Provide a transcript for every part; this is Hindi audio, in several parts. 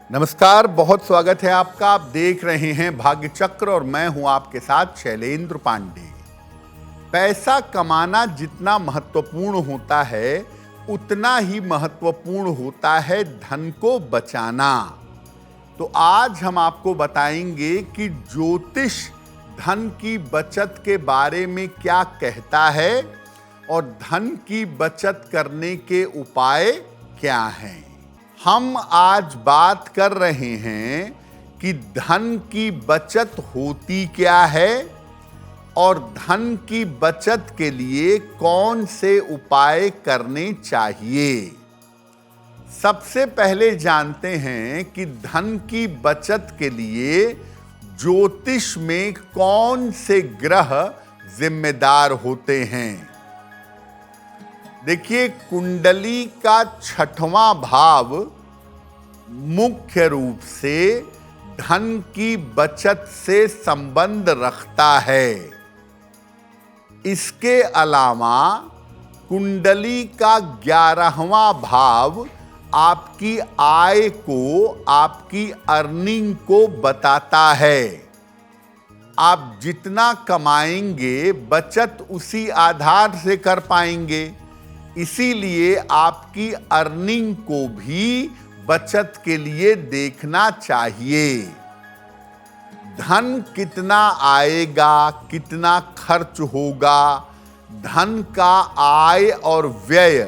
नमस्कार, बहुत स्वागत है आपका। आप देख रहे हैं भाग्य चक्र और मैं हूं आपके साथ शैलेंद्र पांडे। पैसा कमाना जितना महत्वपूर्ण होता है, उतना ही महत्वपूर्ण होता है धन को बचाना। तो आज हम आपको बताएंगे कि ज्योतिष धन की बचत के बारे में क्या कहता है और धन की बचत करने के उपाय क्या हैं। हम आज बात कर रहे हैं कि धन की बचत होती क्या है और धन की बचत के लिए कौन से उपाय करने चाहिए। सबसे पहले जानते हैं कि धन की बचत के लिए ज्योतिष में कौन से ग्रह जिम्मेदार होते हैं। देखिए, कुंडली का 6वां भाव मुख्य रूप से धन की बचत से संबंध रखता है। इसके अलावा कुंडली का 11वां भाव आपकी आय को, आपकी अर्निंग को बताता है। आप जितना कमाएंगे, बचत उसी आधार से कर पाएंगे। इसीलिए आपकी अर्निंग को भी बचत के लिए देखना चाहिए। धन कितना आएगा, कितना खर्च होगा, धन का आय और व्यय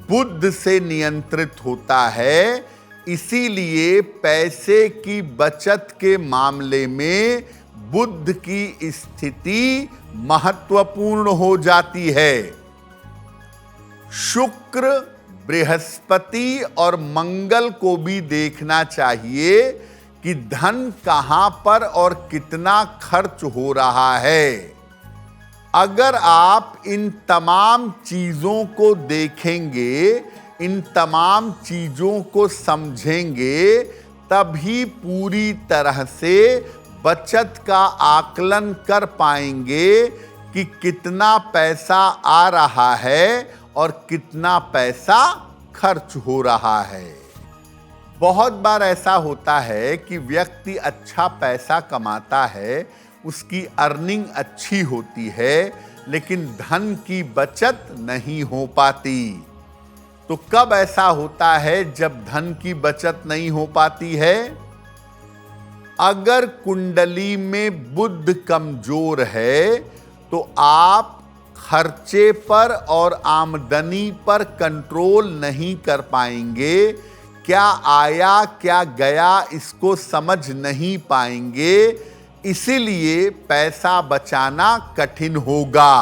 बुध से नियंत्रित होता है। इसीलिए पैसे की बचत के मामले में बुध की स्थिति महत्वपूर्ण हो जाती है। शुक्र, बृहस्पति और मंगल को भी देखना चाहिए कि धन कहां पर और कितना खर्च हो रहा है। अगर आप इन तमाम चीजों को देखेंगे, इन तमाम चीजों को समझेंगे, तभी पूरी तरह से बचत का आकलन कर पाएंगे कि कितना पैसा आ रहा है और कितना पैसा खर्च हो रहा है। बहुत बार ऐसा होता है कि व्यक्ति अच्छा पैसा कमाता है, उसकी अर्निंग अच्छी होती है, लेकिन धन की बचत नहीं हो पाती। तो कब ऐसा होता है जब धन की बचत नहीं हो पाती है? अगर कुंडली में बुध कमजोर है तो आप खर्चे पर और आमदनी पर कंट्रोल नहीं कर पाएंगे। क्या आया क्या गया इसको समझ नहीं पाएंगे। इसीलिए पैसा बचाना कठिन होगा।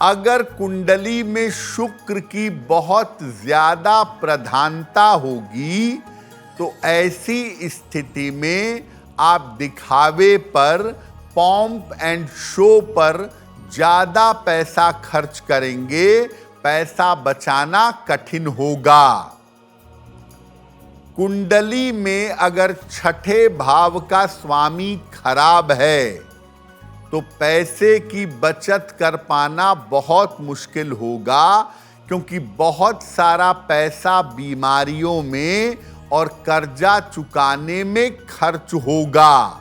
अगर कुंडली में शुक्र की बहुत ज्यादा प्रधानता होगी तो ऐसी स्थिति में आप दिखावे पर, पॉम्प एंड शो पर ज्यादा पैसा खर्च करेंगे, पैसा बचाना कठिन होगा। कुंडली में अगर 6ठे भाव का स्वामी खराब है तो पैसे की बचत कर पाना बहुत मुश्किल होगा, क्योंकि बहुत सारा पैसा बीमारियों में और कर्जा चुकाने में खर्च होगा।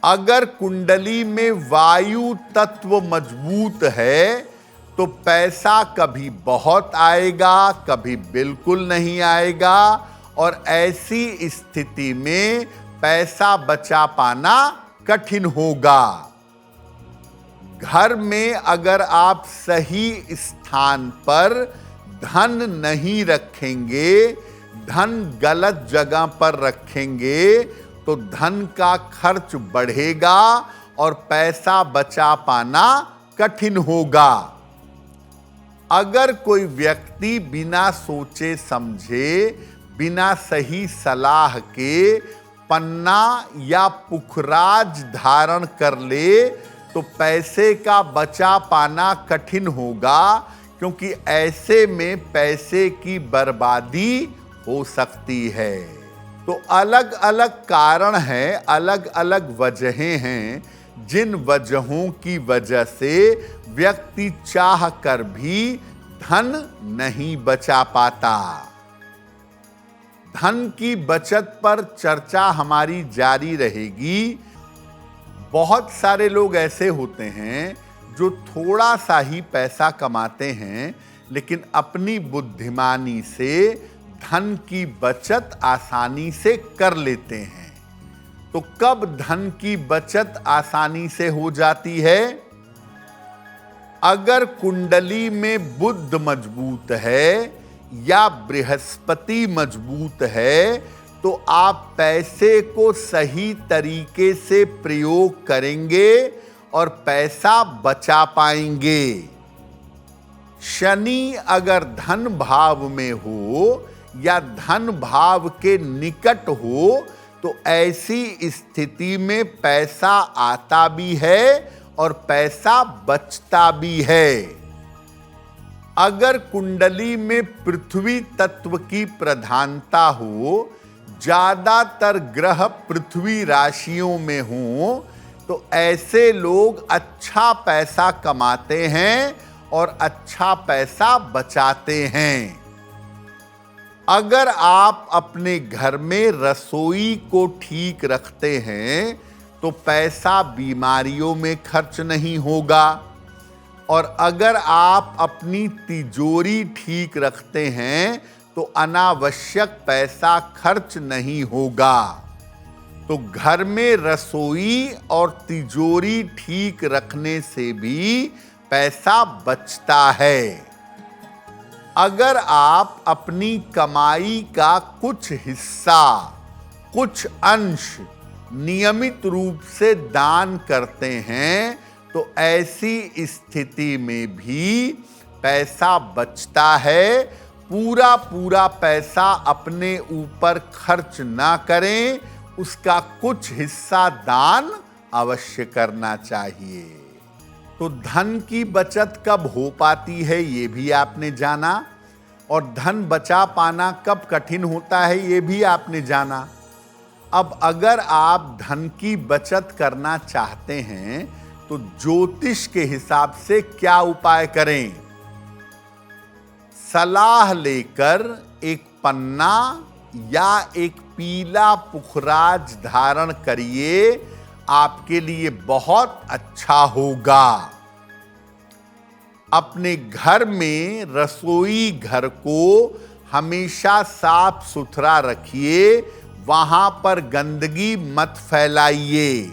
अगर कुंडली में वायु तत्व मजबूत है तो पैसा कभी बहुत आएगा, कभी बिल्कुल नहीं आएगा, और ऐसी स्थिति में पैसा बचा पाना कठिन होगा। घर में अगर आप सही स्थान पर धन नहीं रखेंगे, धन गलत जगह पर रखेंगे, तो धन का खर्च बढ़ेगा और पैसा बचा पाना कठिन होगा। अगर कोई व्यक्ति बिना सोचे समझे, बिना सही सलाह के पन्ना या पुखराज धारण कर ले तो पैसे का बचा पाना कठिन होगा, क्योंकि ऐसे में पैसे की बर्बादी हो सकती है। तो अलग अलग कारण हैं, अलग अलग वजहें हैं, जिन वजहों की वजह से व्यक्ति चाह कर भी धन नहीं बचा पाता। धन की बचत पर चर्चा हमारी जारी रहेगी। बहुत सारे लोग ऐसे होते हैं जो थोड़ा सा ही पैसा कमाते हैं, लेकिन अपनी बुद्धिमानी से धन की बचत आसानी से कर लेते हैं। तो कब धन की बचत आसानी से हो जाती है? अगर कुंडली में बुध मजबूत है या बृहस्पति मजबूत है, तो आप पैसे को सही तरीके से प्रयोग करेंगे और पैसा बचा पाएंगे। शनि अगर धन भाव में हो या धन भाव के निकट हो, तो ऐसी स्थिति में पैसा आता भी है और पैसा बचता भी है। अगर कुंडली में पृथ्वी तत्व की प्रधानता हो, ज्यादातर ग्रह पृथ्वी राशियों में हो, तो ऐसे लोग अच्छा पैसा कमाते हैं और अच्छा पैसा बचाते हैं। अगर आप अपने घर में रसोई को ठीक रखते हैं, तो पैसा बीमारियों में खर्च नहीं होगा। और अगर आप अपनी तिजोरी ठीक रखते हैं, तो अनावश्यक पैसा खर्च नहीं होगा। तो घर में रसोई और तिजोरी ठीक रखने से भी पैसा बचता है। अगर आप अपनी कमाई का कुछ हिस्सा, कुछ अंश नियमित रूप से दान करते हैं, तो ऐसी स्थिति में भी पैसा बचता है। पूरा पूरा पैसा अपने ऊपर खर्च ना करें, उसका कुछ हिस्सा दान अवश्य करना चाहिए। तो धन की बचत कब हो पाती है, ये भी आपने जाना, और धन बचा पाना कब कठिन होता है, ये भी आपने जाना। अब अगर आप धन की बचत करना चाहते हैं, तो ज्योतिष के हिसाब से क्या उपाय करें? सलाह लेकर एक पन्ना या एक पीला पुखराज धारण करिए, आपके लिए बहुत अच्छा होगा। अपने घर में रसोई घर को हमेशा साफ सुथरा रखिए, वहां पर गंदगी मत फैलाइए।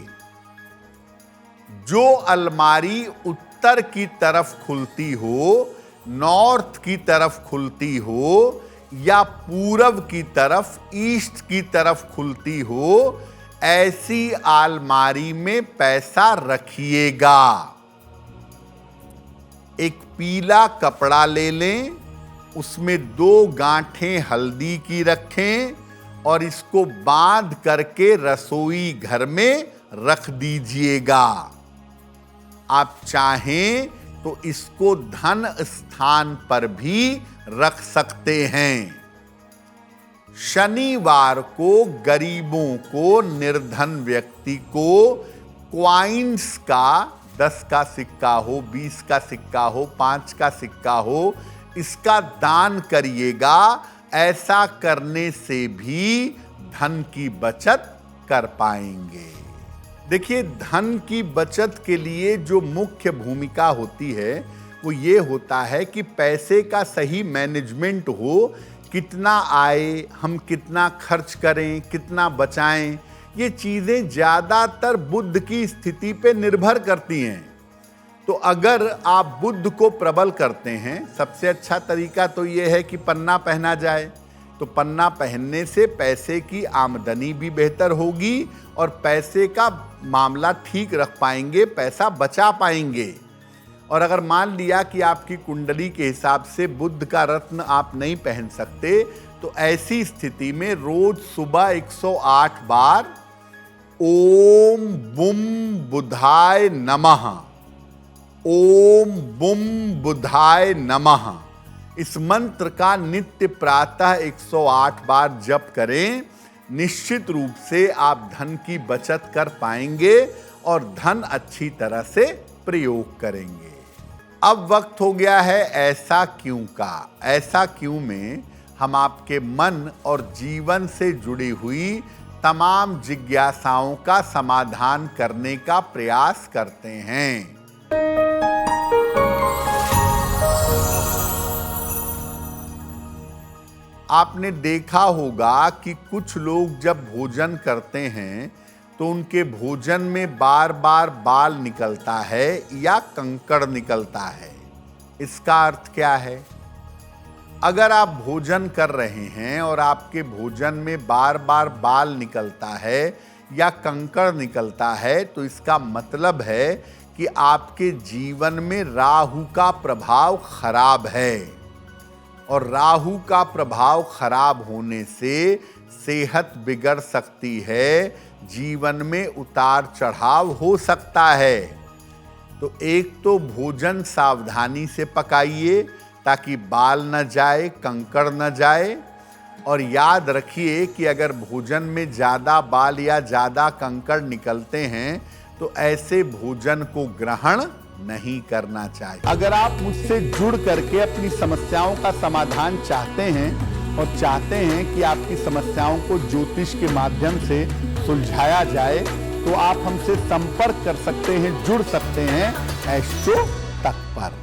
जो अलमारी उत्तर की तरफ खुलती हो, नॉर्थ की तरफ खुलती हो, या पूरब की तरफ, ईस्ट की तरफ खुलती हो, ऐसी अलमारी में पैसा रखिएगा। एक पीला कपड़ा ले लें, उसमें 2 गांठें हल्दी की रखें और इसको बांध करके रसोई घर में रख दीजिएगा। आप चाहें तो इसको धन स्थान पर भी रख सकते हैं। शनिवार को गरीबों को, निर्धन व्यक्ति को क्वाइंस का, 10 का सिक्का हो, 20 का सिक्का हो, 5 का सिक्का हो, इसका दान करिएगा। ऐसा करने से भी धन की बचत कर पाएंगे। देखिए, धन की बचत के लिए जो मुख्य भूमिका होती है, वो ये होता है कि पैसे का सही मैनेजमेंट हो। कितना आए, हम कितना खर्च करें, कितना बचाएं, ये चीज़ें ज़्यादातर बुध की स्थिति पे निर्भर करती हैं। तो अगर आप बुध को प्रबल करते हैं, सबसे अच्छा तरीका तो ये है कि पन्ना पहना जाए। तो पन्ना पहनने से पैसे की आमदनी भी बेहतर होगी और पैसे का मामला ठीक रख पाएंगे, पैसा बचा पाएंगे। और अगर मान लिया कि आपकी कुंडली के हिसाब से बुध का रत्न आप नहीं पहन सकते, तो ऐसी स्थिति में रोज सुबह 108 बार ओम बुम बुधाय नमः, ओम बुम बुधाय नमः, इस मंत्र का नित्य प्रातः 108 बार जप करें। निश्चित रूप से आप धन की बचत कर पाएंगे और धन अच्छी तरह से प्रयोग करेंगे। अब वक्त हो गया है ऐसा क्यों का। ऐसा क्यों में हम आपके मन और जीवन से जुड़ी हुई तमाम जिज्ञासाओं का समाधान करने का प्रयास करते हैं। आपने देखा होगा कि कुछ लोग जब भोजन करते हैं तो उनके भोजन में बार बार बाल निकलता है या कंकड़ निकलता है। इसका अर्थ क्या है? अगर आप भोजन कर रहे हैं और आपके भोजन में बार बार बाल निकलता है या कंकड़ निकलता है तो इसका मतलब है कि आपके जीवन में राहु का प्रभाव खराब है, और राहु का प्रभाव खराब होने से सेहत बिगड़ सकती है, जीवन में उतार चढ़ाव हो सकता है। तो एक तो भोजन सावधानी से पकाइए ताकि बाल न जाए, कंकड़ न जाए, और याद रखिए कि अगर भोजन में ज़्यादा बाल या ज़्यादा कंकड़ निकलते हैं तो ऐसे भोजन को ग्रहण नहीं करना चाहिए। अगर आप मुझसे जुड़ करके अपनी समस्याओं का समाधान चाहते हैं और चाहते हैं कि आपकी समस्याओं को ज्योतिष के माध्यम से सुलझाया जाए तो आप हमसे संपर्क कर सकते हैं, जुड़ सकते हैं एस्ट्रो तक पर।